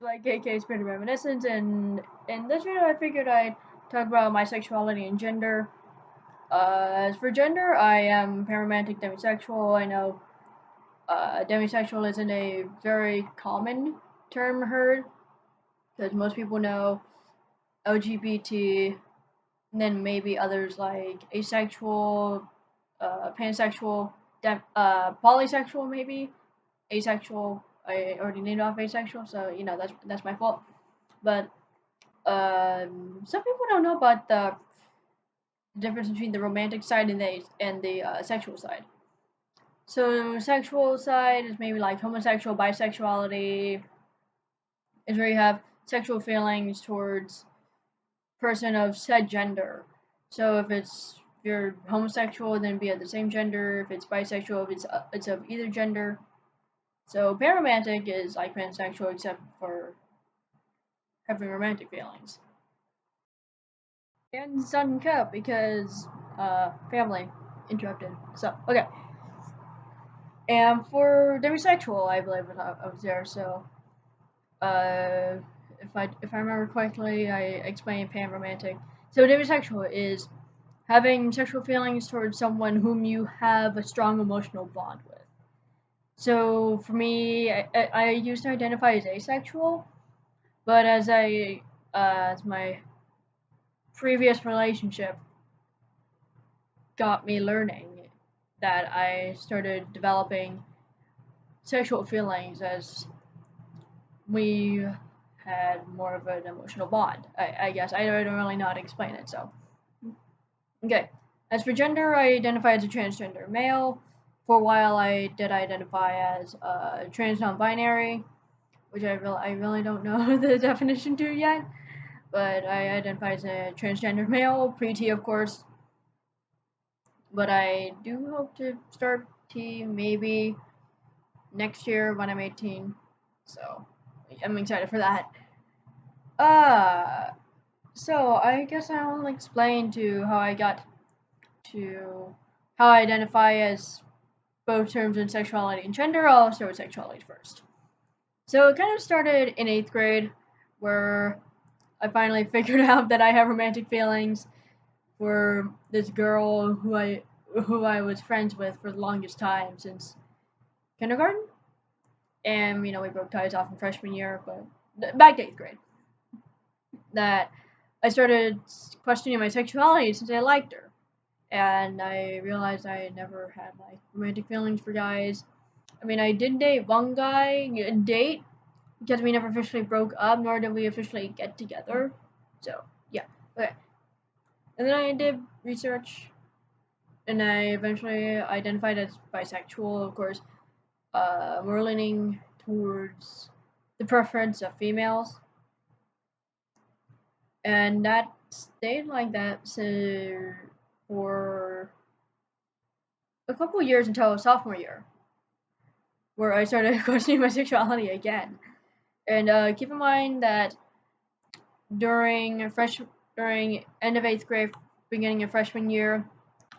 like KK Spirit of Reminiscence, and in this video I figured I'd talk about my sexuality and gender. As for gender, I am pararomantic demisexual. I know demisexual isn't a very common term heard, because most people know LGBT, and then maybe others like asexual, pansexual, polysexual maybe, asexual. I already named off asexual, so you know that's my fault. But some people don't know about the difference between the romantic side and the sexual side. So sexual side is maybe like homosexual, bisexuality is where you have sexual feelings towards person of said gender. So if you're homosexual, then be of the same gender. If it's bisexual, it's of either gender. So pararomantic is like pansexual except for having romantic feelings. And sudden cut because family interrupted. So okay. And for demisexual, I believe I was there. So uh, if I remember correctly, I explained panromantic. So demisexual is having sexual feelings towards someone whom you have a strong emotional bond with. So for me, I used to identify as asexual, but as my previous relationship got me learning that I started developing sexual feelings as we had more of an emotional bond. I guess I don't really know how to explain it. So okay. As for gender, I identify as a transgender male. For a while, I did identify as trans non-binary, which I really don't know the definition to yet. But I identify as a transgender male, pre-T of course. But I do hope to start T maybe next year when I'm 18. So I'm excited for that. Uh, so I guess I'll explain to how I got to how I identify as both terms in sexuality and gender. I'll start with sexuality first. So it kind of started in 8th grade, where I finally figured out that I have romantic feelings for this girl who I was friends with for the longest time since kindergarten. And you know we broke ties off in freshman year, but back to 8th grade. That I started questioning my sexuality since I liked her, and I realized I never had like romantic feelings for guys. I mean, I did date one guy, because we never officially broke up, nor did we officially get together. So yeah, okay. And then I did research, and I eventually identified as bisexual. Of course, more leaning towards the preference of females, and that stayed like that for a couple years until sophomore year, where I started questioning my sexuality again. And keep in mind that during during end of 8th grade, beginning of freshman year,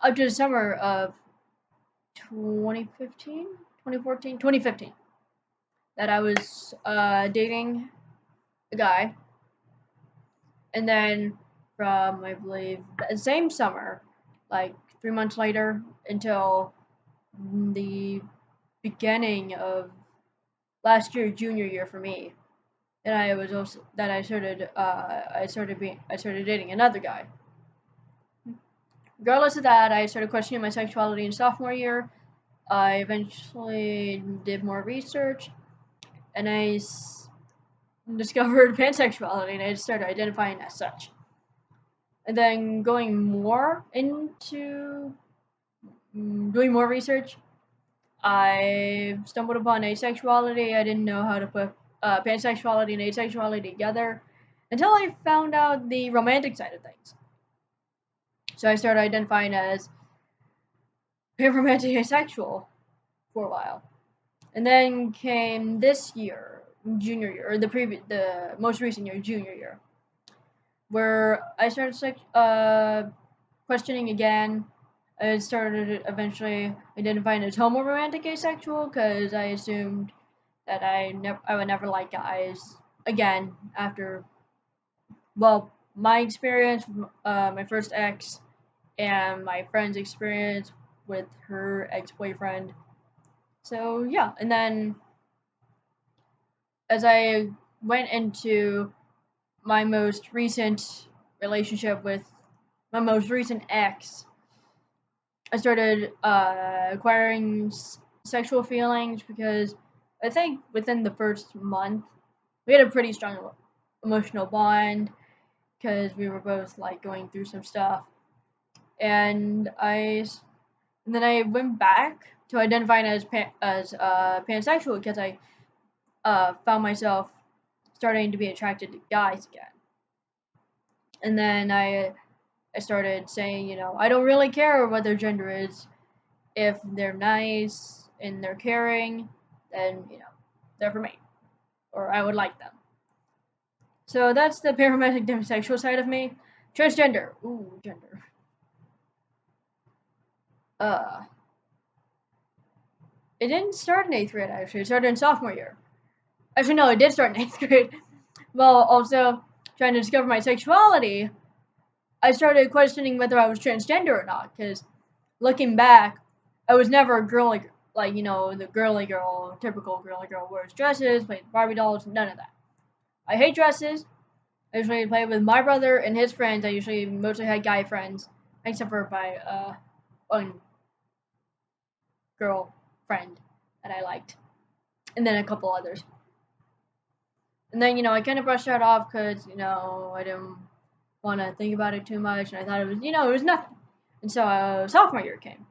up to the summer of 2015, 2014, 2015, that I was dating a guy, and then from I believe the same summer, like 3 months later, until the beginning of last year, junior year for me, and I was also that I started dating another guy. Regardless of that, I started questioning my sexuality in sophomore year. I eventually did more research, and discovered pansexuality, and I started identifying as such. And then going more into doing more research, I stumbled upon asexuality. I didn't know how to put pansexuality and asexuality together until I found out the romantic side of things. So I started identifying as panromantic asexual for a while, and then came this year, junior year, or the most recent year, junior year, where I started questioning again. I started eventually identifying as homoromantic asexual because I assumed that I would never like guys again, after, well, my experience with my first ex and my friend's experience with her ex-boyfriend. So yeah, and then as I went into my most recent relationship with my most recent ex, I started acquiring sexual feelings because I think within the first month we had a pretty strong emotional bond because we were both like going through some stuff, and then I went back to identifying as pansexual because I found myself starting to be attracted to guys again, and then I started saying, I don't really care what their gender is. If they're nice and they're caring, then, they're for me. Or I would like them. So that's the parametric demisexual side of me. Transgender. Ooh, gender. Uh, it didn't start in 8th grade, actually. It started in sophomore year. Actually, no, it did start in 8th grade. Well, also, trying to discover my sexuality, I started questioning whether I was transgender or not, because looking back, I was never a girly, like, the girly girl, typical girly girl wears dresses, plays Barbie dolls, none of that. I hate dresses. I usually play with my brother and his friends. I usually mostly had guy friends, except for my one girl friend that I liked, and then a couple others. And then, I kind of brushed that off because, I didn't want to think about it too much, and I thought it was, it was nothing. And so sophomore year came.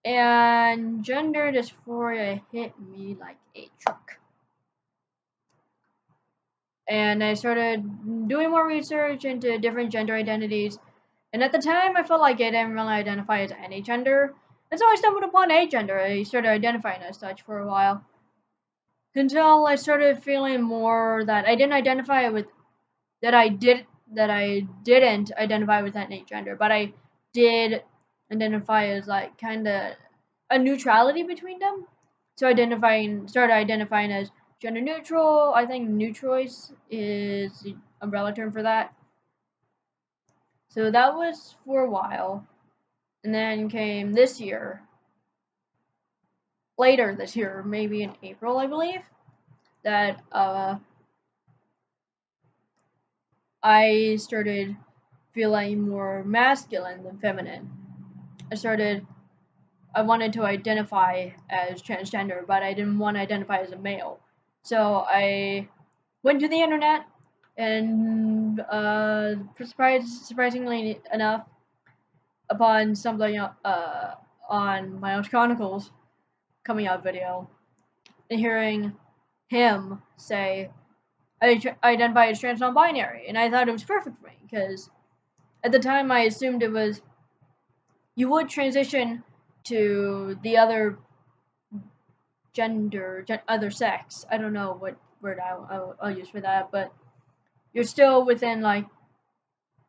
And gender dysphoria hit me like a truck. And I started doing more research into different gender identities. And at the time, I felt like I didn't really identify as any gender. And so I stumbled upon a gender. I started identifying as such for a while. Until I started feeling more that I didn't identify with, that I didn't identify with any gender, but I did identify as like kind of a neutrality between them. So started identifying as gender neutral. I think neutrois is the umbrella term for that. So that was for a while. And then came this year, later this year, maybe in April, I believe, that I started feeling more masculine than feminine. I wanted to identify as transgender, but I didn't want to identify as a male. So I went to the internet and surprisingly enough, upon stumbling on my own Chronicles coming out video and hearing him say, I identify as trans non-binary, and I thought it was perfect for me because at the time I assumed it was you would transition to the other other sex. I don't know what word I'll use for that, but you're still within like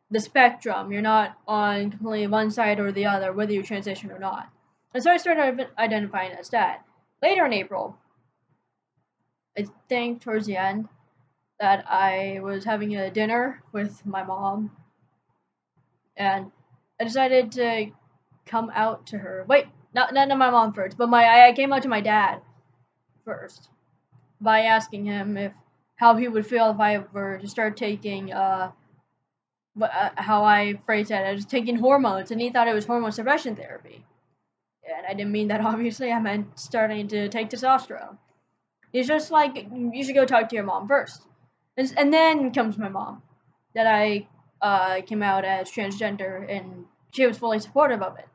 the spectrum. You're not on completely one side or the other, whether you transition or not. And so I started identifying as that. Later in April, I think towards the end, that I was having a dinner with my mom, and I decided to come out to her. Wait, not my mom first, but I came out to my dad first by asking him how he would feel if I were to start taking how I phrased that, I was taking hormones, and he thought it was hormone suppression therapy. And I didn't mean that, obviously. I meant starting to take testosterone. He's just like, you should go talk to your mom first. And then comes my mom, that I came out as transgender, and she was fully supportive of it.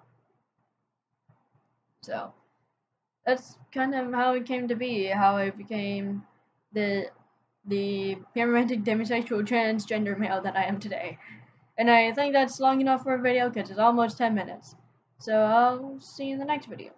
So that's kind of how it came to be, how I became the parametric demisexual transgender male that I am today. And I think that's long enough for a video because it's almost 10 minutes. So I'll see you in the next video.